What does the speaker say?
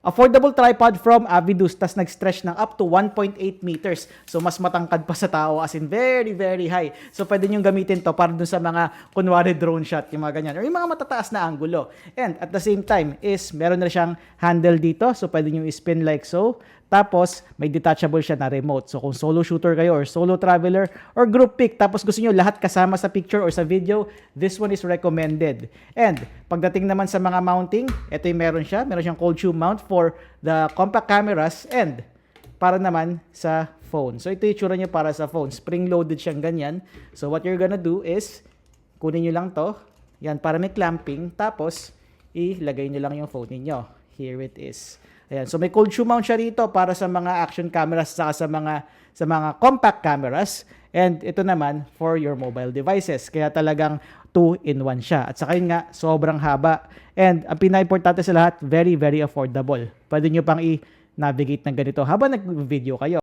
Affordable tripod from Avidus, tas nag-stretch ng up to 1.8 meters. So, mas matangkad pa sa tao, as in very, very high. So, pwede nyo gamitin to para dun sa mga, kunwari, drone shot, yung mga ganyan, or yung mga matataas na angulo. And at the same time is, meron na siyang handle dito. So, pwede nyo i-spin like so. Tapos, may detachable siya na remote. So, kung solo shooter kayo or solo traveler or group pic, tapos gusto nyo lahat kasama sa picture or sa video, this one is recommended. And, pagdating naman sa mga mounting, ito yung meron siya. Meron siyang cold shoe mount for the compact cameras and para naman sa phone. So, ito yung itsura nyo para sa phone. Spring-loaded siyang ganyan. So, what you're gonna do is, kunin nyo lang to. Yan, para may clamping. Tapos, ilagay nyo lang yung phone ninyo. Here it is. Ayan. So, may cold shoe mount siya rito para sa mga action cameras saka sa mga compact cameras. And ito naman for your mobile devices. Kaya talagang 2-in-1 siya. At saka yun nga, sobrang haba. And ang pinaka-importante sa lahat, very, very affordable. Pwede nyo pang i-navigate ng ganito habang nag-video kayo.